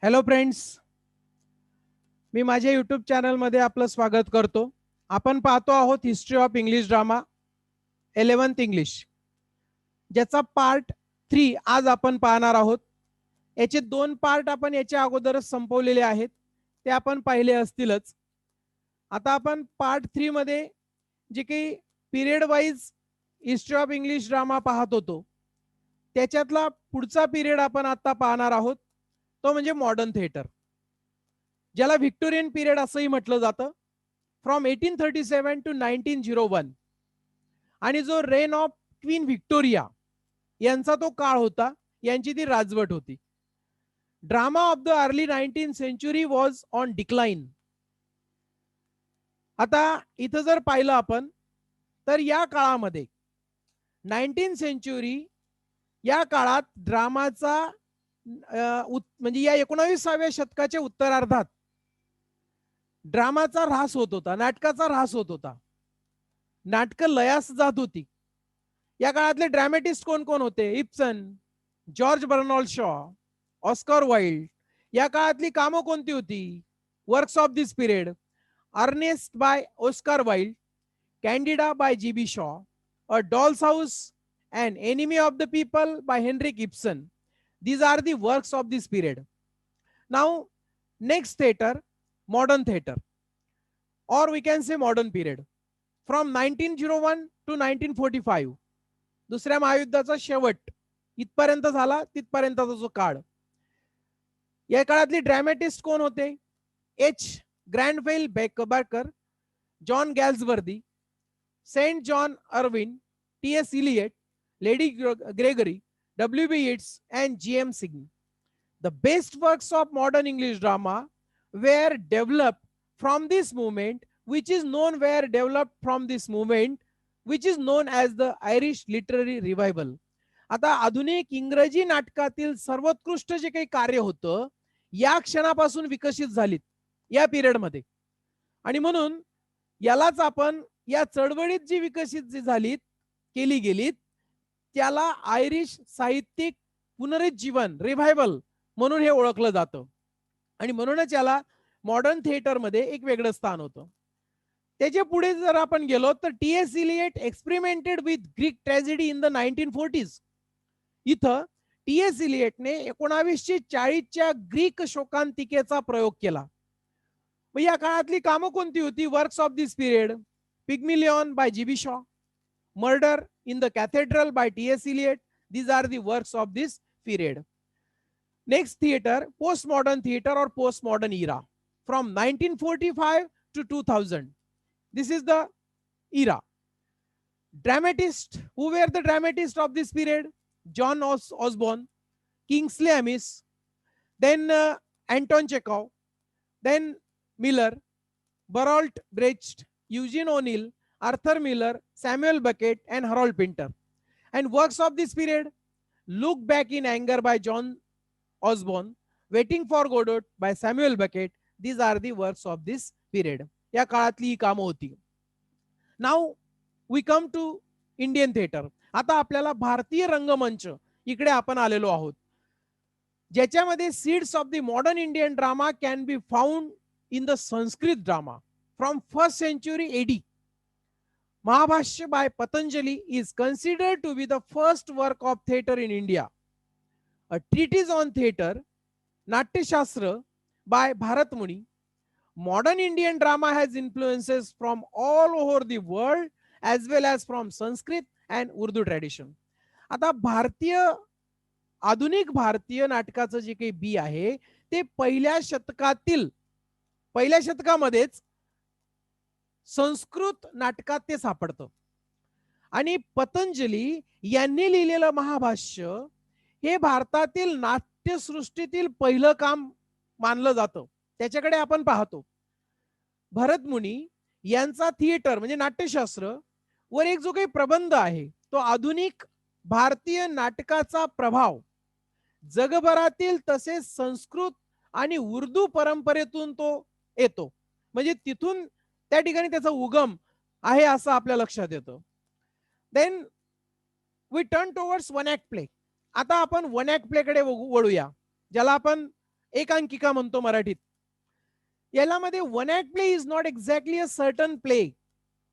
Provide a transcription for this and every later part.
Hello friends, मी माझ्या YouTube चॅनलमध्ये आपलं स्वागत करतो. आपण पाहतो आहोत history of English drama 11th English, ज्याचा पार्ट 3 आज आपण पाहणार आहोत. याचे 2 पार्ट आपण याच्या अगोदरच संपवलेले आहेत, ते आपण पाहिले असतीलच. आता आपण पार्ट 3 मध्ये जे काही period wise history of English drama पाहत होतो, त्याच्यातला पुढचा पिरियड आपण आता पाहणार आहोत, तो म्हणजे मॉडर्न थिएटर, ज्याला व्हिक्टोरियन पिरियड असंही म्हटलं जातं. From 1837 to 1901. आणि जो रेन ऑफ क्वीन व्हिक्टोरिया यांचा तो काळ होता, यांची ती राजवट होती. Drama of the early 19th century was on decline. आता इथं जर पाहिलं आपण तर या काळामध्ये 19th सेंचुरी या काळात ड्रामाचा म्हणजे या 19व्या शतकाच्या उत्तरार्धात ड्रामाचा ऱ्हास होत होता, नाटकाचा ऱ्हास होत होता. नाटकं लयास जात होती. या काळातले ड्रामॅटिस्ट कोण कोण होते? Ibsen, George Bernard Shaw, Oscar Wilde. या काळातली कामं कोणती होती? Works of this period: Earnest by Oscar Wilde, Candida by G B. Shaw, a doll's house, an enemy of the people by Henrik Ibsen. These are the works of this period. Now, next theater, modern theater, or we can say modern period, from 1901 to 1945. दुसऱ्या महायुद्धाचा शेवट इथपर्यंत झाला, तिथपर्यंतचा जो काळ. या काळातली dramatist कोण होते? H Granville Barker, John Galsworthy, Saint John Ervine, T S. Eliot, Lady Gregory, W.B. Yeats, and G.M. Sign. The best works of modern English drama were developed from this movement, which is known as the Irish Literary Revival. आता आधुनिक इंग्रजी नाटकातील सर्वोत्कृष्ट जे काही कार्य होतं, या क्षणापासून विकसित झालीत या पिरियड मध्ये. आणि म्हणून यालाच आपण या चळवळीत जी विकसित झालीत, केली गेलीत, त्याला आयरिश साहित्यिक पुनरुज्जीवन, रिव्हायवल म्हणून हे ओळखलं जातं. आणि म्हणूनच याला मॉडर्न थिएटर मध्ये एक वेगळं स्थान होतं. त्याच्या पुढे जर आपण गेलो तर T S. Eliot experimented with Greek tragedy in the 1940s. इथं टी.एस. इलियटने 1940च्या ग्रीक शोकांतिकेचा प्रयोग केला. मग या काळातली कामं कोणती होती? Works of this period: Pygmalion by G B. Shaw, Murder in the Cathedral by T.S. Eliot. These are the works of this period. Next theater, postmodern theater or postmodern era, from 1945 to 2000. This is the era. Dramatists, who were the dramatists of this period? John Osborne, Kingsley Amis, then Anton Chekhov, then Miller, Bertolt Brecht, Eugene O'Neill, Arthur Miller, Samuel Beckett, and Harold Pinter. And works of this period: Look Back in Anger by John Osborne, Waiting for Godot by Samuel Beckett. These are the works of this period. या काळातली ही कामं होती. Now we come to Indian theater. आता आपल्याला भारतीय रंगमंच इकडे आपण आलेलो आहोत, ज्याच्यामध्ये seeds of the modern Indian drama can be found in the Sanskrit drama from 1st century AD. Mahabhashya by Patanjali is considered to be the first work of theater in India. A treatise on theater, Natya Shastra by Bharat Muni. Modern Indian drama has influences from all over the world as well as from Sanskrit and Urdu tradition. आता आधुनिक भारतीय नाटकाचं जे काही बी आहे ते पहिल्या शतकामध्येच संस्कृत नाटकात ते सापडतं. आणि पतंजली यांनी लिहिलेलं महाभाष्य हे भारतातील नाट्यसृष्टीतील पहिलं काम मानलं जातं. त्याच्याकडे आपण पाहतो. भरत मुनी यांचा थिएटर म्हणजे नाट्यशास्त्र वर एक जो काही प्रबंध आहे, तो आधुनिक भारतीय नाटकाचा प्रभाव जगभरातील तसेच संस्कृत आणि उर्दू परंपरेतून तो येतो. म्हणजे तिथून त्या ठिकाणी त्याचा उगम आहे असं आपल्या लक्षात येतं. Then we turn towards one act play. आता आपण वन ऍक्ट प्ले कडे वळूया, ज्याला आपण एकांकिका म्हणतो मराठीत. यामध्ये one act play is not exactly a certain play.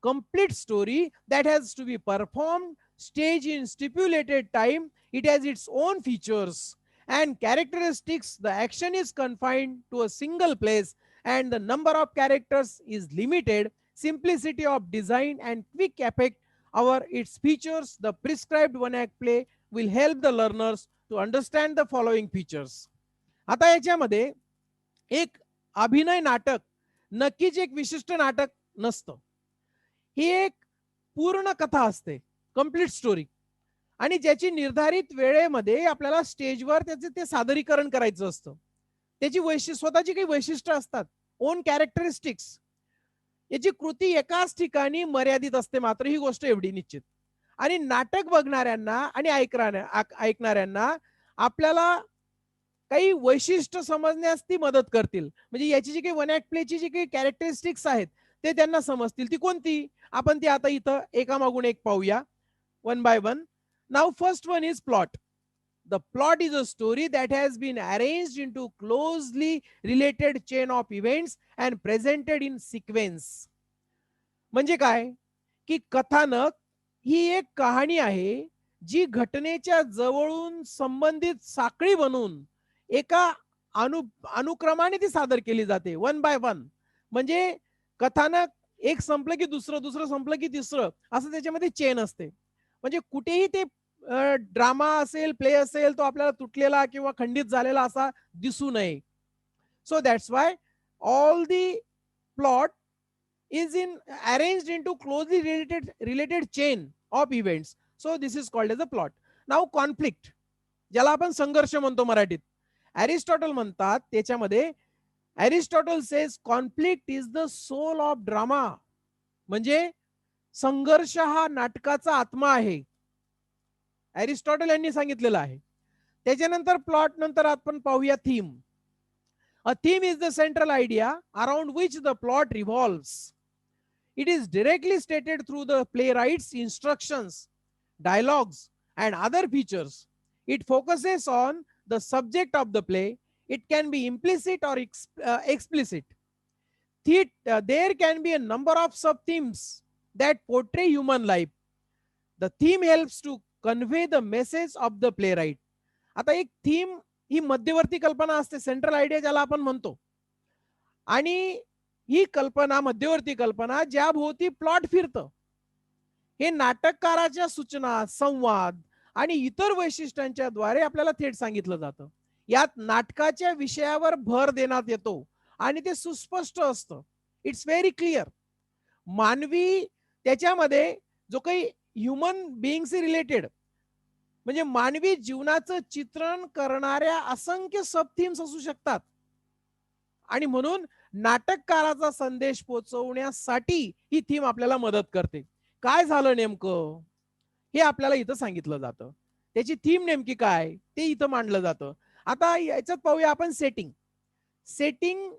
Complete story that has to be performed stage in stipulated time. It has its own features and characteristics. The action is confined to a single place and the number of characters is limited. Simplicity of design and quick effect our its features. The prescribed one act play will help the learners to understand the following features. आता याच्यामध्ये एक अभिनय नाटक नक्कीच एक विशिष्ट नाटक नसतं. ही एक पूर्ण कथा असते, कंप्लीट स्टोरी, आणि ज्याची निर्धारित वेळेमध्ये आपल्याला स्टेजवर त्याचे ते सादरीकरण करायचं असतं. त्याची स्वतःची काही वैशिष्ट्य असतात, ओन कॅरेक्टरिस्टिक्स. याची कृती एकाच ठिकाणी मर्यादित असते, मात्र ही गोष्ट एवढी निश्चित. आणि नाटक बघणाऱ्यांना आणि ऐकणाऱ्यांना आपल्याला काही वैशिष्ट्य समजण्यास ती मदत करतील. म्हणजे याची जी काही वन ऍक्ट प्लेची जी काही कॅरेक्टरिस्टिक्स आहेत ते त्यांना समजतील. ती कोणती आपण ती आता इथं एकामागून एक पाहूया, one by one. Now first one is plot. The plot is a story that has been arranged into closely related chain of events and presented in sequence. म्हणजे काय की कथानक ही एक कहाणी आहे जी घटनेच्या जवळून संबंधित साखळी बनवून एका अनुक्रमाने ती सादर केली जाते, वन बाय वन. म्हणजे कथानक एक संपलं की दुसरं, दुसरं संपलं की तिसरं, असं त्याच्यामध्ये चेन असते. म्हणजे कुठेही ते ड्रामा असेल, प्ले असेल, तो आपल्याला तुटलेला किंवा खंडित झालेला असा दिसू नये. So that's Y all the plot is in arranged into closely related chain of events. So this is called as a plot. Now conflict, ज्याला आपण संघर्ष म्हणतो मराठीत. अरिस्टॉटल म्हणतात त्याच्यामध्ये, Aristotle says conflict is the soul of drama. म्हणजे संघर्ष हा नाटकाचा आत्मा आहे, अरिस्टॉटल यांनी सांगितलेलं आहे. त्याच्यानंतर प्लॉट नंतर आपण पाहूया theme. A theme is the central idea around which the plot revolves. It is directly stated through the playwright's instructions, dialogues, and other features. It focuses on the subject of the play. It can be implicit or explicit. There can be a number of sub-themes that portray human life. The theme helps to convey the message of the playwright. आता एक theme ही मध्यवर्ती कल्पना असते, central idea ज्याला आपण म्हणतो. आणि ही कल्पना, मध्यवर्ती कल्पना, ज्याभोवती प्लॉट फिरतं. हे नाटककाराच्या सूचना, संवाद आणि इतर वैशिष्ट्यांच्या द्वारे आपल्याला थेट सांगितलं जातं. यात नाटकाच्या विषयावर भर देण्यात येतो आणि ते सुस्पष्ट असतं. It's very clear. मानवी त्याच्यामध्ये जो काही ह्युमन बिईंगशी रिलेटेड, म्हणजे मानवी जीवनाचं चित्रण करणाऱ्या असंख्य सब थीम्स असू शकतात. आणि म्हणून नाटककाराचा संदेश पोहोचवण्यासाठी ही थीम आपल्याला मदत करते. काय झालं नेमकं हे आपल्याला इथं सांगितलं जातं. त्याची थीम नेमकी काय ते इथं मांडलं जातं. आता याच्यात पाहूया आपण setting. Setting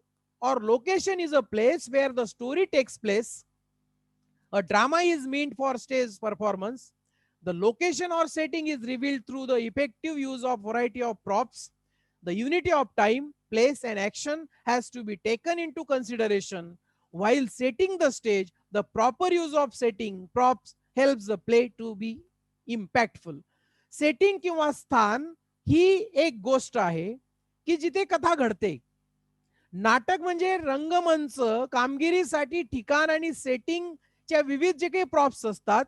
or location is a place where the story takes place. A drama is meant for stage performance. The location or setting is revealed through the effective use of variety of props. The unity of time, place, and action has to be taken into consideration while setting the stage. The proper use of setting props helps the play to be impactful. Setting किंवा स्थान ही एक गोष्ट आहे की जिथे कथा घडते. नाटक म्हणजे रंगमंच, कामगिरीसाठी ठिकाण आणि सेटिंगच्या विविध जे काही प्रॉप्स असतात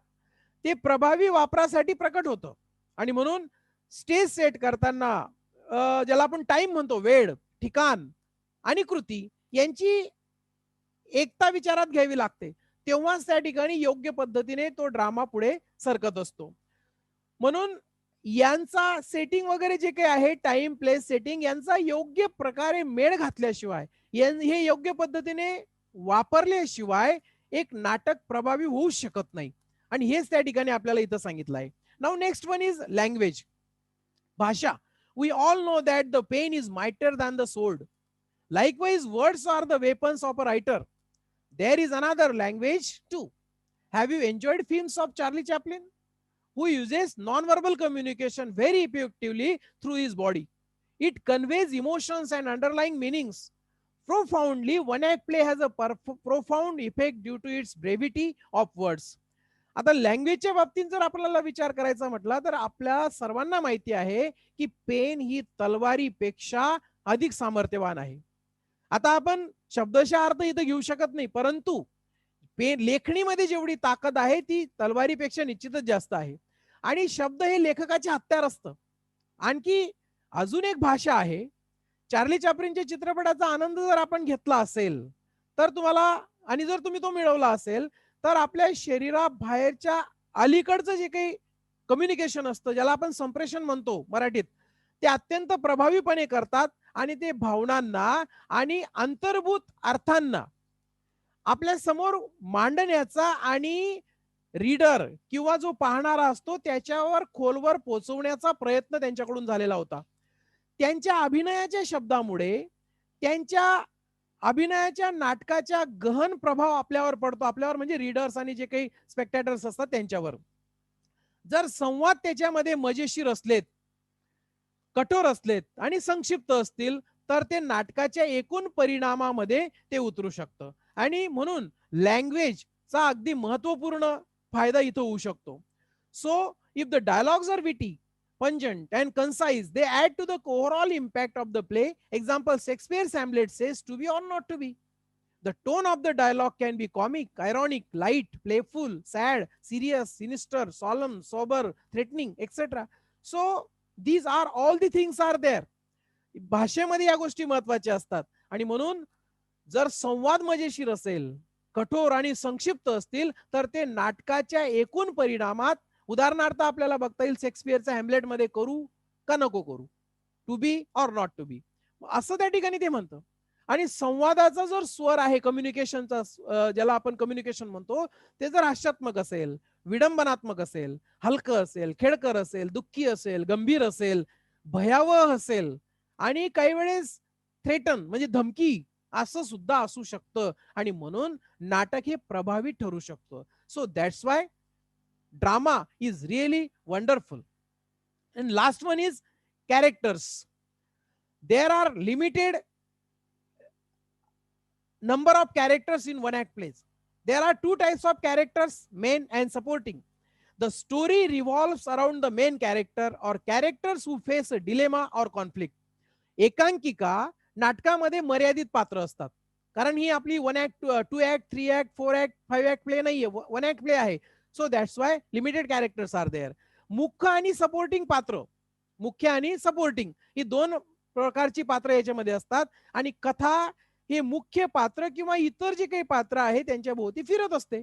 ते प्रभावी वापरासाठी प्रकट होतं. आणि म्हणून स्टेज सेट करताना ज्याला आपण टाइम म्हणतो, वेळ, ठिकाण आणि कृती यांची एकता विचारात घ्यावी लागते. तेव्हाच त्या ठिकाणी योग्य पद्धतीने तो ड्रामा पुढे सरकत असतो. म्हणून यांचा सेटिंग वगैरे जे काही आहे, टाइम, प्लेस, सेटिंग यांचा योग्य प्रकारे मेळ घातल्याशिवाय, हे योग्य पद्धतीने वापरल्याशिवाय एक नाटक प्रभावी होऊ शकत नाही. आणि हेच त्या ठिकाणी आपल्याला इथं सांगितलं आहे. Now next one is language, भाषा. We all know that the pen is mightier than the sword. Likewise, words are the weapons of a writer. There is another language too. Have you enjoyed films of Charlie Chaplin, who uses non-verbal communication very effectively through his body? It conveys emotions and underlying meanings profoundly. One act play has a profound effect due to its brevity of words. आता लँग्वेजच्या बाबतीत जर आपल्याला विचार करायचा म्हटला तर आपल्या सर्वांना माहिती आहे की पेन ही तलवारीपेक्षा अधिक सामर्थ्यवान आहे. आता आपण शब्दशः अर्थ इथं घेऊ शकत नाही, परंतु पेन लेखणीमध्ये जेवढी ताकद आहे ती तलवारीपेक्षा निश्चितच जास्त आहे. आणि शब्द हे लेखकाचे हत्यार असतं. आणखी अजून एक भाषा आहे. चार्ली चॅप्लिनच्या चित्रपटाचा आनंद जर आपण घेतला असेल तर तुम्हाला, आणि जर तुम्ही तो मिळवला असेल तर आपल्या शरीराबाहेरच्या अलीकडचं जे काही कम्युनिकेशन असतं, ज्याला आपण संप्रेषण म्हणतो मराठीत, ते अत्यंत प्रभावीपणे करतात आणि ते भावनांना आणि अंतर्भूत अर्थांना आपल्या समोर मांडण्याचा आणि रीडर किंवा जो पाहणारा असतो त्याच्यावर खोलवर पोहोचवण्याचा प्रयत्न त्यांच्याकडून झालेला होता. त्यांच्या अभिनयाच्या शब्दामुळे, त्यांच्या अभिनयाच्या नाटकाच्या गहन प्रभाव आपल्यावर पडतो, आपल्यावर म्हणजे रीडर्स आणि जे काही स्पेक्टॅटर्स असतात त्यांच्यावर. जर संवाद त्याच्यामध्ये मजेशीर असलेत, कठोर असलेत आणि संक्षिप्त असतील तर ते नाटकाच्या एकूण परिणामामध्ये ते उतरू शकतं. आणि म्हणून लँग्वेजचा अगदी महत्वपूर्ण फायदा इथं होऊ शकतो. So if the dialogues are witty, pungent and concise, they add to the overall impact of the play. Example, Shakespeare's Hamlet says to be or not to be. The tone of the dialogue can be comic, ironic, light, playful, sad, serious, sinister, solemn, sober, threatening, etc. So these are all the things are there. भाषेमध्ये या गोष्टी महत्वाच्या असतात. आणि म्हणून जर संवाद मजेशीर असेल, कठोर आणि संक्षिप्त असतील तर ते नाटकाच्या एकूण परिणामात, उदाहरणार्थ आपल्याला बघता येईल शेक्सपियरच्या हॅमलेट मध्ये करू का नको करू, to be or not to be, असं त्या ठिकाणी ते म्हणतं. आणि संवादाचा जर स्वर आहे, कम्युनिकेशनचा, ज्याला आपण कम्युनिकेशन म्हणतो, ते जर हास्यात्मक असेल, विडंबनात्मक असेल, हलकं असेल, खेळकर असेल, दुःखी असेल, गंभीर असेल, भयावह असेल आणि काही वेळेस थ्रेटन म्हणजे धमकी असं सुद्धा असू शकतं. आणि म्हणून नाटक हे प्रभावी ठरू शकतं. So that's Y drama is really wonderful. And last one is characters. There are limited number of characters in one act plays. There are two types of characters, main and supporting. The story revolves around the main character or characters who face a dilemma or conflict. एकांकिका नाटकामध्ये मर्यादित पात्र असतात, कारण ही आपली 1 act, 2 act, 3 act, 4 act, 5 act play नाहीये, 1 act play आहे. So that's why limited characters are there. मुख्य आणि सपोर्टिंग पात्र, मुख्य आणि सपोर्टिंग ही दोन प्रकारची पात्र याच्यामध्ये असतात. आणि कथा हे मुख्य पात्र किंवा इतर जे काही पात्र आहे त्यांच्या भोवती फिरत असते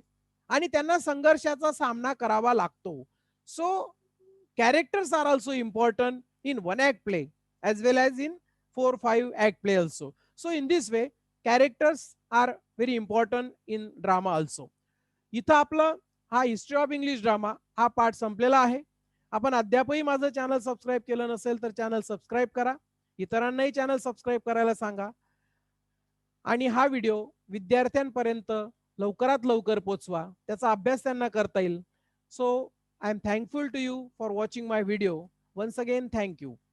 आणि त्यांना संघर्षाचा सामना करावा लागतो. So characters are also important in 1 act play as well as in 4-5 act play also. So in this way characters are very important in drama also. इथं आपलं हा हिस्ट्री ऑफ इंग्लिश ड्रामा हा पार्ट संपलेला आहे. आपण अद्यापही माझं channel subscribe केलं नसेल तर चॅनल सबस्क्राईब करा, इतरांनाही चॅनल सबस्क्राईब करायला सांगा आणि हा व्हिडिओ विद्यार्थ्यांपर्यंत लवकरात लवकर पोहोचवा, त्याचा अभ्यास त्यांना करता येईल. So I am thankful to you for watching my video. Once again thank you.